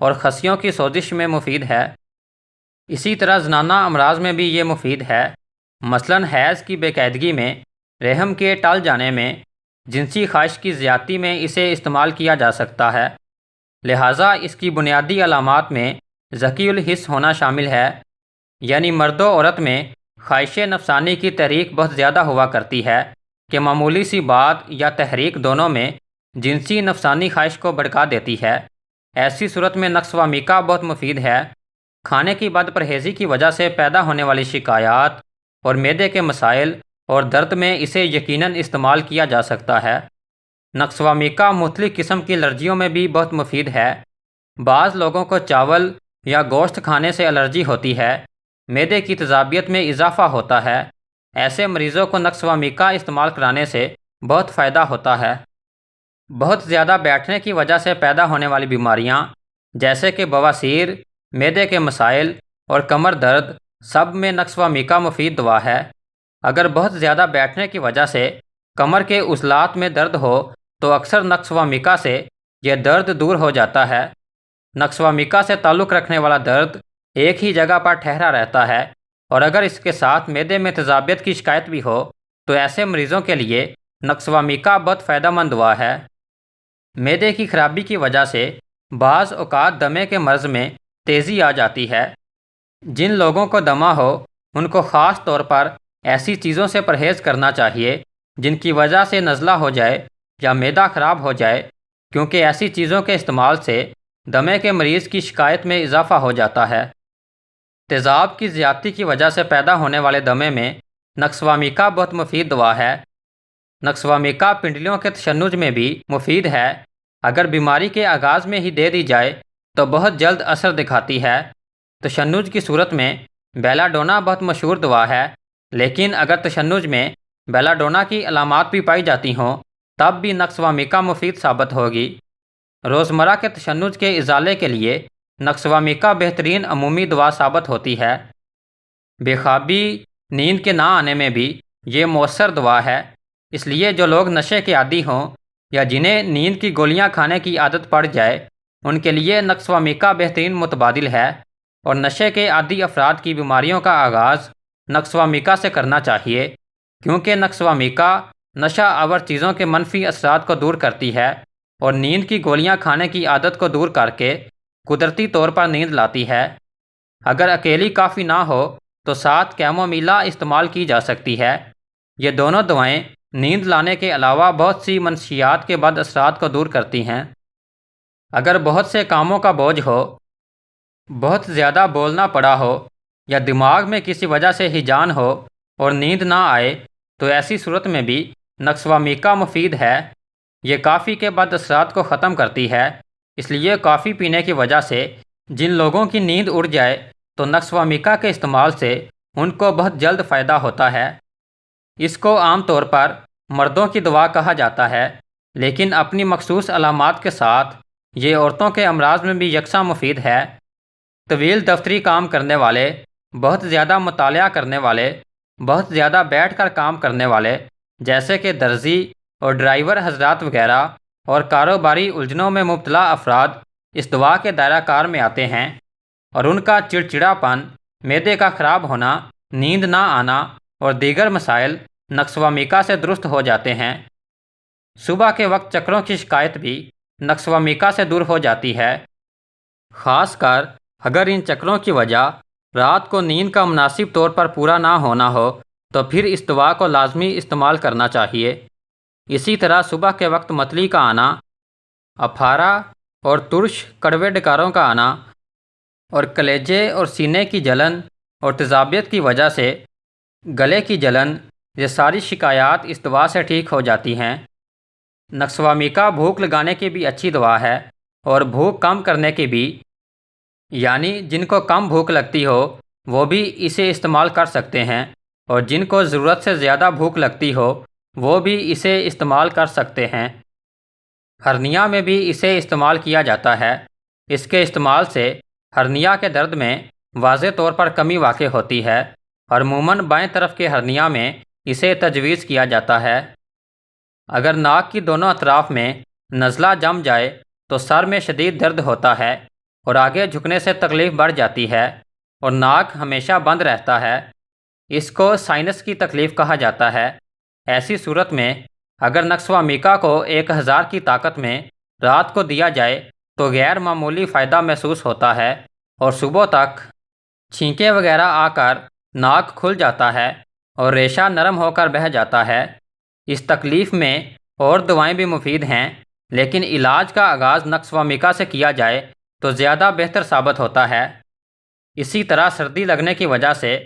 اور خصیوں کی سوزش میں مفید ہے۔ اسی طرح زنانہ امراض میں بھی یہ مفید ہے، مثلاً حیض کی بے قاعدگی میں، رحم کے ٹل جانے میں، جنسی خواہش کی زیادتی میں اسے استعمال کیا جا سکتا ہے۔ لہٰذا اس کی بنیادی علامات میں ذکی الحس ہونا شامل ہے، یعنی مرد و عورت میں خواہش نفسانی کی تحریک بہت زیادہ ہوا کرتی ہے کہ معمولی سی بات یا تحریک دونوں میں جنسی نفسانی خواہش کو بھڑکا دیتی ہے۔ ایسی صورت میں نقص و میکا بہت مفید ہے۔ کھانے کی بد پرہیزی کی وجہ سے پیدا ہونے والی شکایات اور معدے کے مسائل اور درد میں اسے یقیناً استعمال کیا جا سکتا ہے۔ نقص و میکا مختلف قسم کی الرجیوں میں بھی بہت مفید ہے۔ بعض لوگوں کو چاول یا گوشت کھانے سے الرجی ہوتی ہے، معدے کی تیزابیت میں اضافہ ہوتا ہے۔ ایسے مریضوں کو نقص و میکا استعمال کرانے سے بہت فائدہ ہوتا ہے۔ بہت زیادہ بیٹھنے کی وجہ سے پیدا ہونے والی بیماریاں جیسے کہ بواسیر، معدے کے مسائل اور کمر درد، سب میں نقص و میکا مفید دوا ہے۔ اگر بہت زیادہ بیٹھنے کی وجہ سے کمر کے عضلات میں درد ہو تو اکثر نقص و میکا سے یہ درد دور ہو جاتا ہے۔ نقص و میکا سے تعلق رکھنے والا درد ایک ہی جگہ پر ٹھہرا رہتا ہے، اور اگر اس کے ساتھ معدے میں تیزابیت کی شکایت بھی ہو تو ایسے مریضوں کے لیے نقص و میکا بہت فائدہ مند دوا ہے۔ معدے کی خرابی کی وجہ سے بعض اوقات دمے کے مرض میں تیزی آ جاتی ہے۔ جن لوگوں کو دمہ ہو ان کو خاص طور پر ایسی چیزوں سے پرہیز کرنا چاہیے جن کی وجہ سے نزلہ ہو جائے یا معدہ خراب ہو جائے، کیونکہ ایسی چیزوں کے استعمال سے دمے کے مریض کی شکایت میں اضافہ ہو جاتا ہے۔ تیزاب کی زیادتی کی وجہ سے پیدا ہونے والے دمے میں نقص و میکا بہت مفید دوا ہے۔ نقص و میکا پنڈلیوں کے تشنج میں بھی مفید ہے۔ اگر بیماری کے آغاز میں ہی دے دی جائے تو بہت جلد اثر دکھاتی ہے۔ تشنج کی صورت میں بیلا ڈونا بہت مشہور دوا ہے، لیکن اگر تشنج میں بیلا ڈونا کی علامات بھی پائی جاتی ہوں تب بھی نقص و میکا مفید ثابت ہوگی۔ روزمرہ کے تشنج کے ازالے کے لیے نقص و میکا بہترین عمومی دوا ثابت ہوتی ہے۔ بے خوابی، نیند کے نہ آنے میں بھی یہ مؤثر دوا ہے۔ اس لیے جو لوگ نشے کے عادی ہوں یا جنہیں نیند کی گولیاں کھانے کی عادت پڑ جائے ان کے لیے نقص و میکا بہترین متبادل ہے، اور نشے کے عادی افراد کی بیماریوں کا آغاز نقص و میکا سے کرنا چاہیے، کیونکہ نقص و میکا نشہ آور چیزوں کے منفی اثرات کو دور کرتی ہے اور نیند کی گولیاں کھانے کی عادت کو دور کر کے قدرتی طور پر نیند لاتی ہے۔ اگر اکیلی کافی نہ ہو تو ساتھ کیمومیلا استعمال کی جا سکتی ہے۔ یہ دونوں دوائیں نیند لانے کے علاوہ بہت سی منشیات کے بد اثرات کو دور کرتی ہیں۔ اگر بہت سے کاموں کا بوجھ ہو، بہت زیادہ بولنا پڑا ہو یا دماغ میں کسی وجہ سے ہیجان ہو اور نیند نہ آئے تو ایسی صورت میں بھی نقص و میکا مفید ہے۔ یہ کافی کے بد اثرات کو ختم کرتی ہے، اس لیے کافی پینے کی وجہ سے جن لوگوں کی نیند اڑ جائے تو نقص و میکا کے استعمال سے ان کو بہت جلد فائدہ ہوتا ہے۔ اس کو عام طور پر مردوں کی دوا کہا جاتا ہے، لیکن اپنی مخصوص علامات کے ساتھ یہ عورتوں کے امراض میں بھی یکساں مفید ہے۔ طویل دفتری کام کرنے والے، بہت زیادہ مطالعہ کرنے والے، بہت زیادہ بیٹھ کر کام کرنے والے جیسے کہ درزی اور ڈرائیور حضرات وغیرہ، اور کاروباری الجھنوں میں مبتلا افراد اس دوا کے دائرہ کار میں آتے ہیں، اور ان کا چڑچڑاپن، معدے کا خراب ہونا، نیند نہ آنا اور دیگر مسائل نقص و میکا سے درست ہو جاتے ہیں۔ صبح کے وقت چکروں کی شکایت بھی نقص و میکا سے دور ہو جاتی ہے، خاص کر اگر ان چکروں کی وجہ رات کو نیند کا مناسب طور پر پورا نہ ہونا ہو تو پھر اس دوا کو لازمی استعمال کرنا چاہیے۔ اسی طرح صبح کے وقت متلی کا آنا، اپھارا اور ترش کڑوے ڈکاروں کا آنا، اور کلیجے اور سینے کی جلن اور تیزابیت کی وجہ سے گلے کی جلن، یہ ساری شکایات اس دوا سے ٹھیک ہو جاتی ہیں۔ نقص و میکا بھوک لگانے کی بھی اچھی دوا ہے، اور بھوک کم کرنے کی بھی، یعنی جن کو کم بھوک لگتی ہو وہ بھی اسے استعمال کر سکتے ہیں، اور جن کو ضرورت سے زیادہ بھوک لگتی ہو وہ بھی اسے استعمال کر سکتے ہیں۔ ہرنیا میں بھی اسے استعمال کیا جاتا ہے۔ اس کے استعمال سے ہرنیا کے درد میں واضح طور پر کمی واقع ہوتی ہے، اور عموماً بائیں طرف کے ہرنیا میں اسے تجویز کیا جاتا ہے۔ اگر ناک کی دونوں اطراف میں نزلہ جم جائے تو سر میں شدید درد ہوتا ہے، اور آگے جھکنے سے تکلیف بڑھ جاتی ہے اور ناک ہمیشہ بند رہتا ہے۔ اس کو سائنس کی تکلیف کہا جاتا ہے۔ ایسی صورت میں اگر نقص و میکا کو 1000 کی طاقت میں رات کو دیا جائے تو غیر معمولی فائدہ محسوس ہوتا ہے اور صبح تک چھینکیں وغیرہ آ کر ناک کھل جاتا ہے اور ریشہ نرم ہو کر بہہ جاتا ہے۔ اس تکلیف میں اور دوائیں بھی مفید ہیں، لیکن علاج کا آغاز نقص و میکا سے کیا جائے تو زیادہ بہتر ثابت ہوتا ہے۔ اسی طرح سردی لگنے کی وجہ سے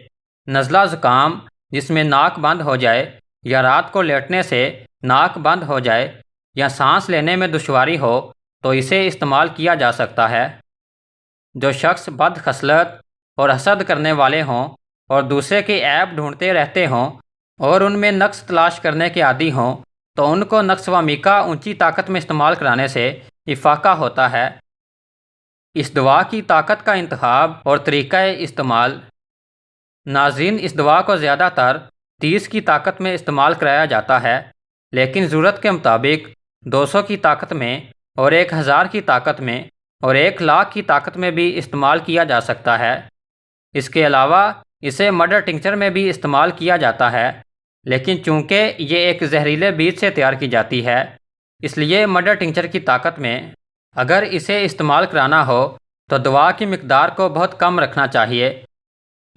نزلہ زکام جس میں ناک بند ہو جائے یا رات کو لیٹنے سے ناک بند ہو جائے یا سانس لینے میں دشواری ہو تو اسے استعمال کیا جا سکتا ہے۔ جو شخص بد خصلت اور حسد کرنے والے ہوں اور دوسرے کے عیب ڈھونڈتے رہتے ہوں اور ان میں نقص تلاش کرنے کے عادی ہوں تو ان کو نقص و میکا اونچی طاقت میں استعمال کرانے سے افاقہ ہوتا ہے۔ اس دوا کی طاقت کا انتخاب اور طریقہ استعمال۔ ناظرین، اس دوا کو زیادہ تر 30 کی طاقت میں استعمال کرایا جاتا ہے، لیکن ضرورت کے مطابق 200 کی طاقت میں اور 1000 کی طاقت میں اور 1,00,000 کی طاقت میں بھی استعمال کیا جا سکتا ہے۔ اس کے علاوہ اسے مڈر ٹنکچر میں بھی استعمال کیا جاتا ہے، لیکن چونکہ یہ ایک زہریلے بیج سے تیار کی جاتی ہے اس لیے مڈر ٹنکچر کی طاقت میں اگر اسے استعمال کرانا ہو تو دوا کی مقدار کو بہت کم رکھنا چاہیے۔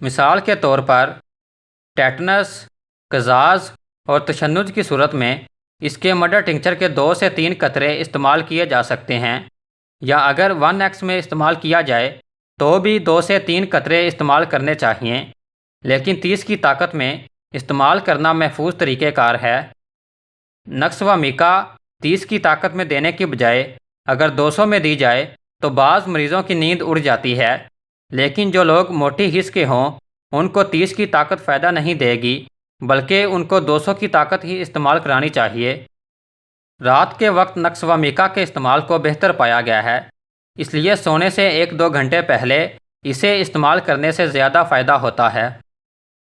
مثال کے طور پر ٹیٹنس، قزاز اور تشنج کی صورت میں اس کے مڈر ٹنکچر کے 2 سے 3 قطرے استعمال کیے جا سکتے ہیں، یا اگر 1x میں استعمال کیا جائے تو بھی 2 سے 3 قطرے استعمال کرنے چاہئیں، لیکن 30 کی طاقت میں استعمال کرنا محفوظ طریقہ کار ہے۔ نقص و میکا 30 کی طاقت میں دینے کی بجائے اگر 200 میں دی جائے تو بعض مریضوں کی نیند اڑ جاتی ہے، لیکن جو لوگ موٹی حس کے ہوں ان کو 30 کی طاقت فائدہ نہیں دے گی، بلکہ ان کو 200 کی طاقت ہی استعمال کرانی چاہیے۔ رات کے وقت نقص و میکا کے استعمال کو بہتر پایا گیا ہے، اس لیے سونے سے 1-2 گھنٹے پہلے اسے استعمال کرنے سے زیادہ فائدہ ہوتا ہے۔